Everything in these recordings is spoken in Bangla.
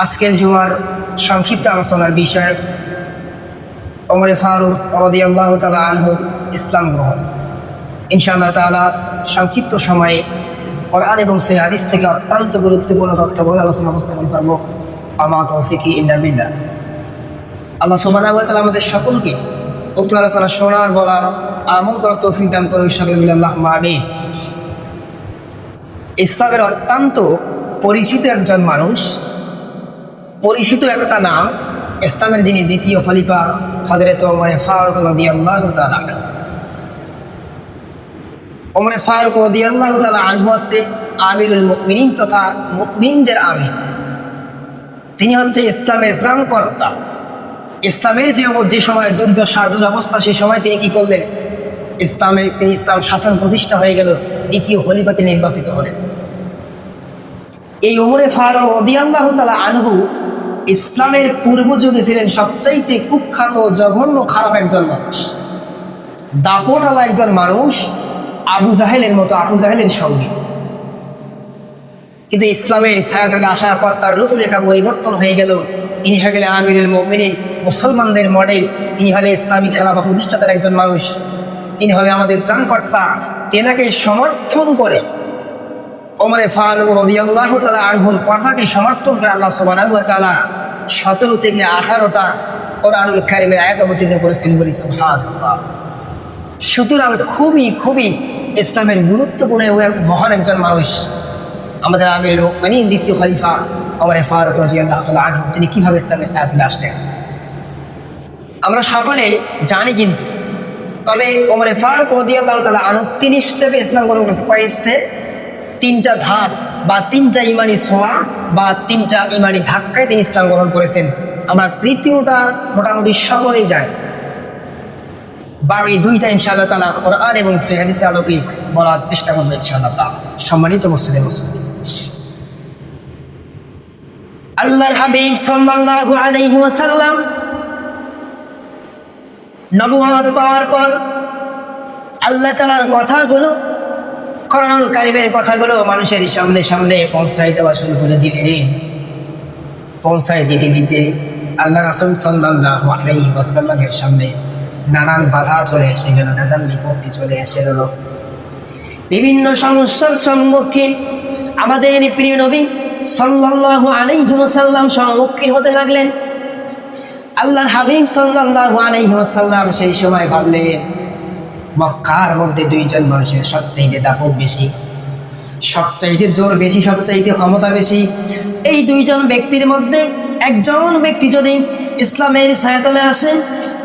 আজকের জুমার সংক্ষিপ্ত আলোচনার বিষয় ওমর ফারুক রাদিয়াল্লাহু তাআলা আনহু ইসলাম গ্রহণ। ইনশাআল্লাহ তাআলা সংক্ষিপ্ত সময়ে কোরআন এবং সহিহ হাদিস থেকে অত্যন্ত গুরুত্বপূর্ণ তথ্যবহুল আলোচনা উপস্থাপন করব। আমা তৌফিকি ইল্লা বিল্লাহ। আল্লাহ সুবহানাহু ওয়া তাআলা আমাদের সকলকে উক্ত আলোচনা শোনার, বলার, আমল করার তৌফিক দান করুন। সকলে মিলে আল্লাহুম্মা আমিন। ইসলামের অত্যন্ত পরিচিত একজন মানুষ, পরিচিত একটা নাম, ইসলামের যিনি দ্বিতীয় খলিফা হযরত ওমর ফারুক রাদিয়াল্লাহু তাআলা আনহু। ওমর ফারুক রাদিয়াল্লাহু তাআলা আনহু হচ্ছে আমিরুল মুমিনিন তথা মুমিনদের আমির। তিনি হচ্ছে ইসলামের প্রাণকর্তা। ইসলামের যে সময় দুর্দশা দুরবস্থা, সেই সময় তিনি কি করলেন? তিনি ইসলাম শাসন প্রতিষ্ঠা হয়ে গেল, দ্বিতীয় খলিফাতে নির্বাচিত হলেন। এই ওমর ফারুক রাদিয়াল্লাহু তাআলা আনহু ইসলামের পূর্ব যুগে ছিলেন সবচাইতে কুখ্যাত, জঘন্য, খারাপ একজন মানুষ, দাপটওয়ালা একজন মানুষ, আবু জাহেলের মতো, আবু জাহেলের সঙ্গে। কিন্তু ইসলামের ছায়াতলে আসার পর তার রূপরেখা পরিবর্তন হয়ে গেল। তিনি হয়ে গেলেন আমিরুল মুমিনিন, মুসলমানদের মডেল। তিনি হলে ইসলামী খেলাফত প্রতিষ্ঠাতার একজন মানুষ। তিনি হলে আমাদের ত্রাণকর্তা। তেনাকে সমর্থন করে ওমর ফারুক রাদিয়াল্লাহু তাআলা আনহুর কথাকে সমর্থন করে আল্লাহ সুবহানাহু ওয়া তাআলা 17 থেকে 18টা কোরআনুল কারীমের আয়াত অবতীর্ণ করেছেন, বলি সুবহানাল্লাহ। সুতরাং খুবই ইসলামের গুরুত্বপূর্ণ ও মহান একজন মানুষ আমাদের আমিরুল মুমিনিন দ্বিতীয় খলিফা ওমর ফারুক রাদিয়াল্লাহু তাআলা আনহু। তিনি কিভাবে ইসলামের ছায়াতলে আসলেন আমরা সকলে জানি, কিন্তু তবে ওমর ফারুক রাদিয়াল্লাহু তাআলা আনহু 3 স্টেপে ইসলাম গ্রহণ করেছে। কয় স্টেপ? 3টা ধাপ বা 3টা ইমানি ছোঁয়া বা 3টা ইমানি ধাক্কায় তিনি ইসলাম গ্রহণ করেছেন। আমরা তৃতীয়টা মোটামুটি সকলেই জানি, বাকি 2টা ইনশাআল্লাহ তাআলা কোরআন এবং সহিহ হাদিসের আলোকে বলার চেষ্টা করবো ইনশাআল্লাহ তাআলা। সম্মানিত মুসলিম, আল্লাহর হাবিব সাল্লাল্লাহু আলাইহি ওয়াসাল্লাম নবুয়ত পাওয়ার পর আল্লাহ তাআলার কথাগুলো, কোরআনুল কারীমের কথাগুলো মানুষের সামনে পৌঁছায় দেওয়া শুরু করে দিলেন। পৌঁছায় দিতে আল্লাহ রাসূল সাল্লাল্লাহু আলাইহি ওয়াসাল্লামের সামনে নানান বাধা চলে এসে গেল, নানান বিপত্তি চলে এসে গেল। বিভিন্ন সমস্যার সম্মুখীন আমাদের প্রিয় নবী সাল্লাল্লাহু আলাইহি ওয়াসাল্লাম সম্মুখীন হতে লাগলেন। আল্লাহর হাবিব সাল্লাল্লাহু আলাইহি ওয়াসাল্লাম সেই সময় ভাবলেন, মক্কার মধ্যে 2জন মানুষের সবচাইতে দাপট বেশি, সবচাইতে জোর বেশি, সবচাইতে ক্ষমতা বেশি। এই 2জন ব্যক্তির মধ্যে একজন ব্যক্তি যদি ইসলামের ছায়াতলে আসে,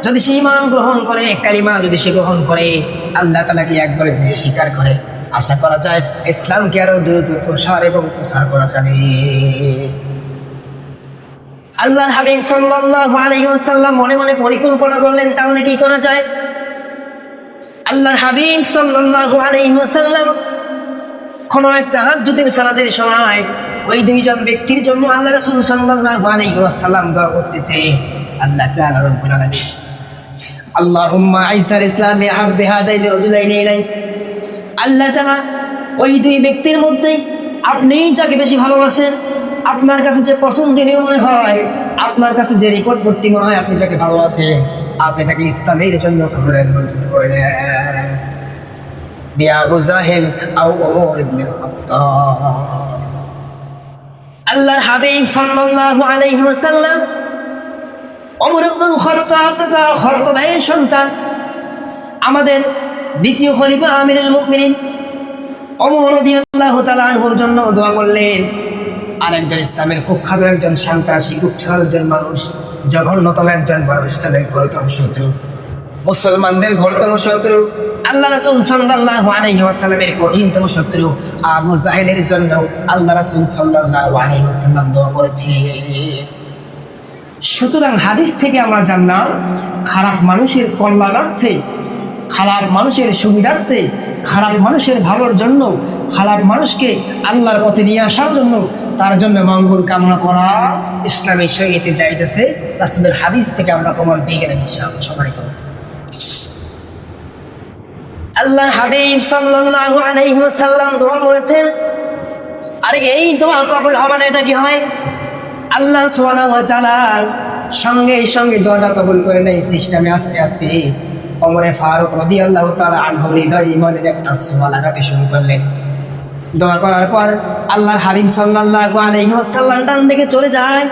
যদি সে ঈমান গ্রহণ করে, কালিমা যদি সে গ্রহণ করে, আল্লাহ তাআলাকে একবারে দিয়ে স্বীকার করে, আশা করা যায় ইসলামকে আরো দ্রুত প্রসার করা যাবে। আল্লাহর হাবিব সাল্লাল্লাহু আলাইহি ওয়াসাল্লাম মনে মনে পরিকল্পনা করলেন, তাহলে কি করা যায়? আল্লাহর হাবিব সাল্লাল্লাহু আলাইহি ওয়াসাল্লাম কোন একটা তাহাজ্জুদের সালাতের সময় ওই 2জন ব্যক্তির জন্য আল্লাহ রাসূল সাল্লাল্লাহু আলাইহি ওয়াসাল্লাম দোয়া করতেছে। আল্লাহ তাআলা রব্বুল আলামিন, আল্লাহুম্মা আইসাল ইসলামি হাব্বি হাদাইনি রাজুলাইনি ইলাইক। আল্লাহ তাআলা ওই 2 ব্যক্তির মধ্যে আপনি যাকে বেশি ভালোবাসেন, আপনার কাছে যে পছন্দনীয় মনে হয়, আপনার কাছে যে নিকটবর্তী মনে হয়, আপনি যাকে ভালোবাসেন, আপনি তাকে ইসলামের জন্য কবুল মঞ্জুর করে নেন। বিয়া আবু জাহেল আও ওমর ইবনে খাত্তাব। আল্লাহর হাবিব সাল্লাল্লাহু আলাইহি ওয়াসাল্লাম ওমর ইবনে খাত্তাব তথা খাত্তাবের সন্তান, আমাদের দ্বিতীয় খলিফা আমিরুল মুমিনিন ওমর রাদিয়াল্লাহু তাআলা আনহুর জন্য দোয়া করলেন। আরেকজন ইসলামের কুখ্যাত একজন সন্ত্রাসী, কুখ্যাত একজন মানুষ, জঘন্যতম একজন মানুষ, ইসলামের ঘোরতম শত্রু, মুসলমানদের ঘোরতম শত্রু, আল্লাহ রাসূল সাল্লাল্লাহু আলাইহি ওয়াসাল্লামের কঠিনতম শত্রু আবু জাহেলের জন্য আল্লাহ রাসূল সাল্লাল্লাহু আলাইহি ওয়াসাল্লাম দোয়া করেছিলেন। সুতরাং হাদিস থেকে আমরা জানলাম, খারাপ মানুষের কল্যাণার্থে, খারাপ মানুষের সুবিধার্থে, খারাপ মানুষের ভালোর জন্য, খারাপ মানুষকে আল্লাহর পথে নিয়ে আসার জন্য, তার জন্য মঙ্গল কামনা করা ইসলামী শরীয়তে জায়েজ আছে। রাসূলের হাদিস থেকে আমরা প্রমাণ পেয়ে গেলাম ইনশাআল্লাহ। সম্মানিত মুসলিম, আল্লাহর হাবিব সাল্লাল্লাহু আলাইহি ওয়াসাল্লাম দোয়া করেছেন। আর এই দোয়া কবুল হবে না, এটা কি হয়? আল্লাহ সুবহানাহু ওয়া তাআলা সঙ্গে সঙ্গে দোয়াটা কবুল করে নেয় সিস্টেমে আস্তে আস্তে ওমর ফারুক রাদিয়াল্লাহু তাআলা আনহু হৃদয়ে ঈমানের একটা ছোঁয়া লাগাতে শুরু করলেন। দোয়া করার পর আল্লাহর হাবিব সাল্লাল্লাহু আলাইহি ওয়াসাল্লাম ডান দিকে চলে যায়।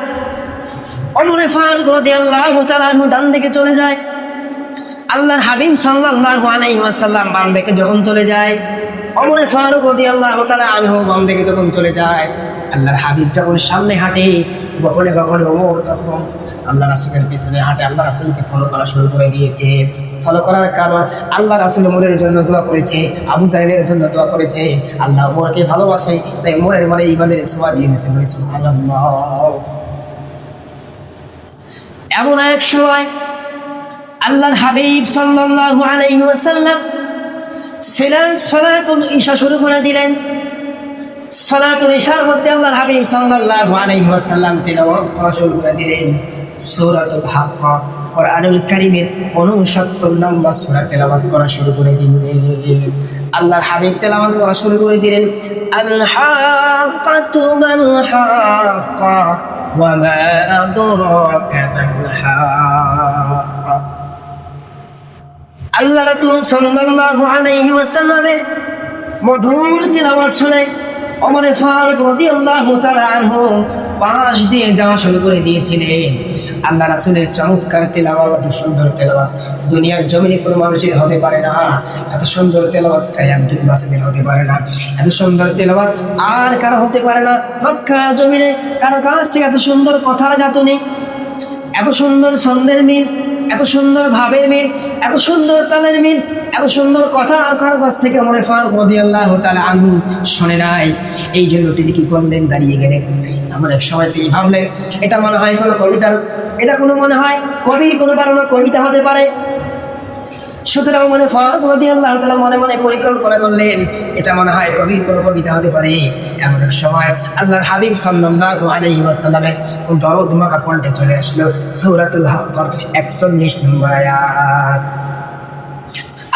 ওমর ফারুক রাদিয়াল্লাহু তাআলা আনহু ডান দিকে চলে যায়। আল্লাহর হাবিব সাল্লাল্লাহু আলাইহি ওয়াসাল্লাম বাম দিকে যখন চলে যায়, ওমর ফারুক রাদিয়াল্লাহু তাআলা আনহু বাম দিকে যখন চলে যায়, আল্লাহর হাবিব যখন সামনে হাঁটে গোপনে গোপনে ওমর তখন আল্লাহ রাসূলের পিছনে হাঁটে। আল্লাহ রাসূলকে ফলো করা শুরু করে দিয়েছে। ফলো করার কারণ আল্লাহ রাসূল ওমরের জন্য দোয়া করেছে, আবু জাহেলের জন্য দোয়া করেছে। আল্লাহ ওমরকে ভালোবাসে, তাই ওমরের মনে ঈমানের ছোঁয়া দিয়ে দিয়েছে। সুবহানাল্লাহ। এমন এক সময় আল্লাহর হাবিব সাল্লাল্লাহু আলাইহি ওয়াসাল্লাম সালাতুল ইশা শুরু করে দিলেন। সালাতুল ইশার মধ্যে আল্লাহর হাবিব সাল্লাল্লাহু আলাইহি ওয়াসাল্লাম তিলাওয়াত করা শুরু করে দিলেন সূরাতুল হাক্কা, কোরআনুল কারীমের 69 নম্বর সূরা তেলাওয়াত করা শুরু করে দিলেন। আল্লাহর হাবিব তেলাওয়াত করা শুরু করে দিলেন, আল হাক্কাতু মাল হাক্কা ওয়া মা আদরাকা মাল হাক্কা। আল্লাহ রাসূল সাল্লাল্লাহু আলাইহি ওয়াসাল্লামের মধুর তেলাওয়াত শুনে ওমর ফারুক রাদিয়াল্লাহু তাআলা আনহু পাশ দিয়ে যাওয়া শুরু করে দিয়েছিলেন। আল্লাহ রাসূলের চমৎকার তেলাওয়াত, এত সুন্দর তেলাওয়াত দুনিয়ার জমিনে কোনো মানুষের হতে পারে না। এত সুন্দর তেলাওয়াত আব্দুল বাসিতের হতে পারে না। এত সুন্দর তেলাওয়াত আর কারো হতে পারে না। মক্কার জমিনে কারো কাছ থেকে এত সুন্দর কথার গাঁথুনি, এত সুন্দর ছন্দের মিল, এত সুন্দর ভাবের মিল, এত সুন্দর তালের মিল, এত সুন্দর কথা আর কারো কাছ থেকে ওমর ফারুক রাদিয়াল্লাহু তাআলা আনহু শুনে নাই। এই জন্য তিনি কি করলেন, দাঁড়িয়ে গেলেন। এমন এক সময় তিনি ভাবলেন, এটা মনে হয় কোনো কবিতার, এটা কোনো মনে হয় কবির কোনো বানানো কবিতা হতে পারে। সুতরাং ওমর ফারুক রাদিয়াল্লাহু তাআলা মনে মনে পরিকল্পনা করলেন, এটা মনে হয় কবির কোনো কবিতা হতে পারে। এমন এক সময় আল্লাহর হাবিব সাল্লাল্লাহু আলাইহি ওয়াসাল্লামের দরদ মাখা কণ্ঠে চলে আসলো সূরাতুল হাক্কার 41 নম্বর আয়াত।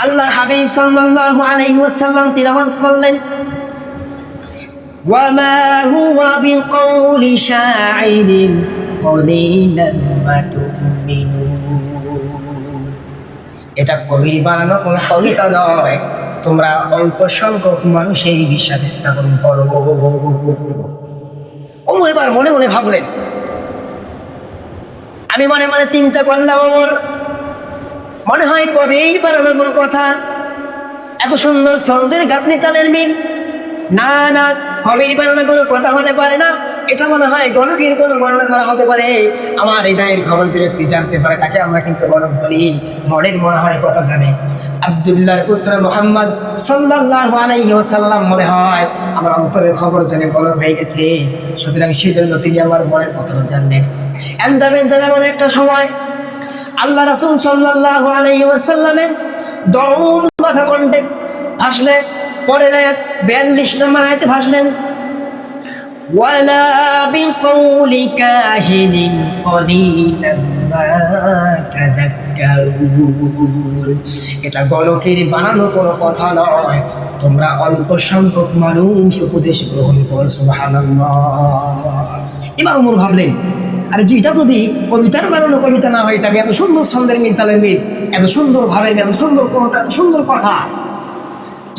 আল্লাহর হাবিব সাল্লাল্লাহু আলাইহি ওয়াসাল্লাম তিলাওয়াত করলেন, ওয়া মা হুয়া বিকাউলি শাইরিন কলিলাম মা তুমিনুন। এটা কবির বানানো কোনো কবিতা নয়, তোমরা অল্প সংখ্যক মানুষের বিশ্বাস স্থাপন করো। ওমর এবার মনে মনে ভাবলেন, আমি মনে মনে চিন্তা করলাম, ওমর মনে হয় কবির বানানো কোনো কথা, এত সুন্দর ছন্দের গাঁথনি তালের মিল, না না কবির বানানো কোনো কথা হতে পারে না। এটা মনে হয় গণকের কোনো বর্ণনা করা হতে পারে। আমার হৃদয়ের খবর যে ব্যক্তি জানতে পারে তাকে আমরা কিন্তু গণক বলি। মনের মনে হয় কথা জানে। আব্দুল্লাহর পুত্র মুহাম্মদ সাল্লাল্লাহু আলাইহি ওয়াসাল্লাম মনে হয় আমার অন্তরের খবর জেনে গণক হয়ে গেছে। সুতরাং সেজন্য তিনি আমার মনের কথাটা জানলেন। এন্দাবেন যেমন একটা সময় আল্লাহ রাসূল সাল্লাল্লাহু আলাইহি ওয়াসাল্লামের দরুদ মাখা কণ্ঠে ভাসলেন। পরের আয়াত 42 নম্বর আয়াতে ভাসলেন, ওয়ালা বিকাউলি কাহিনিন কলিলাম মা তাযাক্কারুন। এটা গণকের বানানো কোনো কথা নয়, তোমরা অল্প সংখ্যক মানুষ উপদেশ গ্রহণ করো। সুবহানাল্লাহ। এবার ওমর ভাবলেন, আরে এটা যদি কবিতার বানানো কবিতা না হয়, তবে এত সুন্দর ছন্দের মিল, তালের মিল, এত সুন্দর ভাবের, এত সুন্দর কোনটা, এত সুন্দর কথা,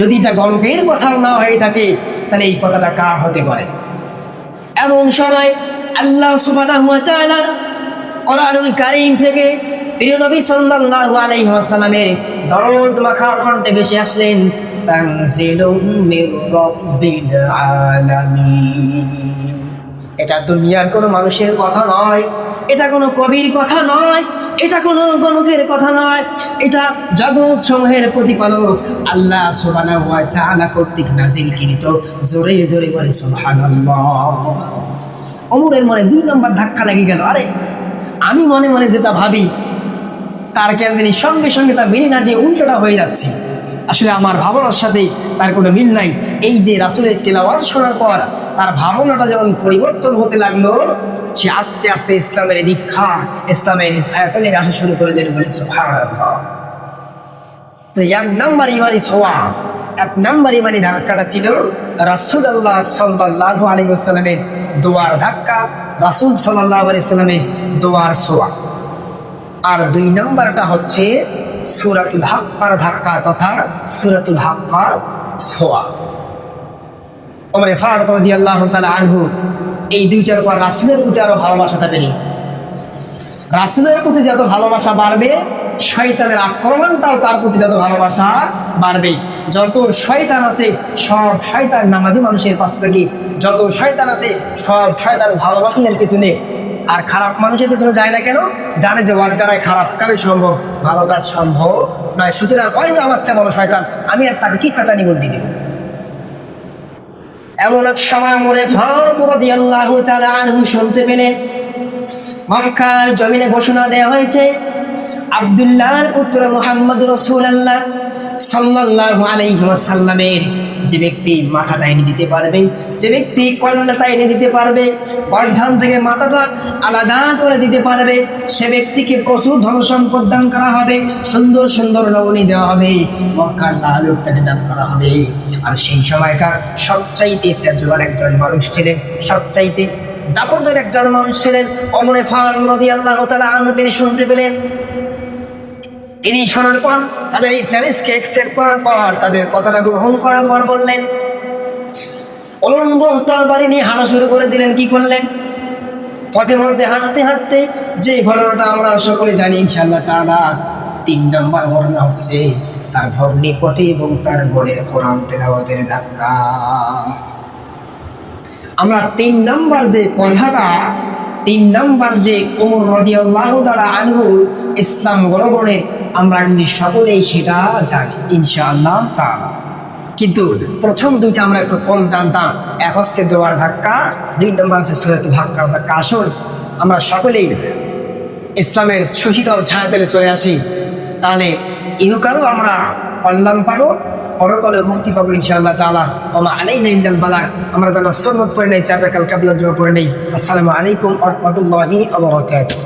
যদি এটা গণকের কথা না হয়ে থাকে, তাহলে এই কথাটা কার হতে পারে? এমন সময় আল্লাহ সুবহানাহু ওয়া তাআলা কোরআনুল কারীম থেকে প্রিয় নবী সাল্লাল্লাহু আলাইহি ওয়াসাল্লামের দরদ মাখা কণ্ঠে ভেসে আসলেন, তানজিলুম মির রাব্বিল আলামিন। এটা দুনিয়ার কোনো মানুষের কথা নয়, এটা কোনো কবির কথা নয়, এটা কোনো গণকের কথা নয়, এটা জগৎ সমূহের প্রতিপালক আল্লাহ সুবহানাহু ওয়া তাআলা কর্তৃক নাযিলকৃত। জোরে জোরে বলে সুবহানাল্লাহ। ওমরের মনে 2 নম্বর ধাক্কা লেগে গেল। আরে আমি মনে মনে যেটা ভাবি তার কেন্দ্রে সঙ্গে সঙ্গে তা মিলে না, যে উল্টোটা হয়ে যাচ্ছে। আসলে আমার ভাবনার সাথে তার কোনো মিল নাই। এই যে রাসূলের তেলাওয়াত শোনার পর তার ভাবনাটা যেমন পরিবর্তন হতে লাগলো, সে আস্তে আস্তে ইসলামের দীক্ষা, ইসলামের ছায়াতলে আসা শুরু করে দিল। বলে সুবহানাল্লাহ। তো 1 নম্বর ইমানি ছোঁয়া, 1 নম্বর ইমানি ধাক্কাটা ছিল রাসূলুল্লাহ সাল্লাল্লাহু আলাইহি ওয়াসাল্লামের দোয়ার ধাক্কা, রাসূল সাল্লাল্লাহু আলাইহি সাল্লামের দোয়ার ছোঁয়া। আর 2 নম্বরটা হচ্ছে সূরাতুল হাক্কার ধাক্কা তথা সূরাতুল হাক্কার ছোঁয়া। ওমর ফারুক রাদিয়াল্লাহু তাআলা আনহু এই দুইটার পর রাসূলের প্রতি আরো ভালোবাসাটা বেড়ে, রাসূলের প্রতি যত ভালোবাসা বাড়বে শয়তানের আক্রমণটাও তার প্রতি যত ভালোবাসা বাড়বে। যত শয়তান আছে সব শয়তান নামাজি মানুষের পাশ থেকে, যত শয়তান আছে সব শয়তান ভালোবাসনের পিছনে, আর খারাপ মানুষের পিছনে যায় না কেন? জানে যে ওর দ্বারাই খারাপ কাজই সম্ভব, ভালো কাজ সম্ভব নয়। সুতরাং ওই যে আমার চেয়ে বড় শয়তান, আমি আর তাকে কি শয়তানি বুদ্ধি দিব। এমন এক সময় ওমর ফারুক রাদিয়াল্লাহু তাআলা আনহু শুনতে পেলেন মক্কার জমিনে ঘোষণা দেওয়া হয়েছে আব্দুল্লাহর পুত্র মুহাম্মদ রাসূলুল্লাহ সাল্লাল্লাহু আলাইহি ওয়াসাল্লামের যে ব্যক্তি মাথাটা এনে দিতে পারবে, যে ব্যক্তি কল্যাণটা এনে দিতে পারবে, গর্দান থেকে মাথাটা আলাদা করে দিতে পারবে, সে ব্যক্তিকে প্রচুর ধন সম্পদ দান করা হবে, সুন্দর সুন্দর নবনী দেওয়া হবে, মক্কার লাল উট তাকে দান করা হবে। আর সেই সময়কার সবচাইতে তেজওয়ান একজন মানুষ ছিলেন, সবচাইতে দাপটের একজন মানুষ ছিলেন ওমর ফারুক রাদিয়াল্লাহু তাআলা আনহু। তিনি শুনতে পেলেন, তিনি শোনার পর তাদের এই চ্যালেঞ্জকে অ্যাকসেপ্ট করার পর, তাদের কথাটা গ্রহণ করার পর বললেন, উলঙ্গ তরবারি নিয়ে হাঁটা শুরু করে দিলেন। কি করলেন? পথের মধ্যে হাঁটতে হাঁটতে যে ঘটনাটা আমরা সকলে জানি ইনশাআল্লাহ তাআলা, 3 নম্বর ঘটনা হচ্ছে তার ভগ্নিপতি এবং তার বোনের কোরআন তেলাওয়াতের ধাক্কা। আমরা 3 নম্বর যে কথাটা, 3 নম্বর যে ওমর রাদিয়াল্লাহু তাআলা আনহু ইসলাম গ্রহণের, আমরা কিন্তু সকলেই সেটা জানি ইনশাআল্লাহ তাআলা। কিন্তু প্রথম দুইটা আমরা একটু কম জানতাম। এক হচ্ছে দোয়ার ধাক্কা, 2 নম্বর হচ্ছে সূরাতুল হাক্কার ধাক্কা। আসল আমরা সকলেই ইসলামের সুশীতল ছায়াতলে চলে আসি, তাহলে ইহকালও আমরা কল্যাণ পাবো, পরকালে মুক্তি পাবো ইনশাআল্লাহ তাআলা। ওমা আলাইনা ইল্লাল বালাগ। আমরা যেন সুন্নাত পড়ে নেই, 4 রাকাত কাবলা জমা পড়ে নেই। আসসালামু আলাইকুম ওয়া রাহমাতুল্লাহি ওয়া বারাকাতুহু।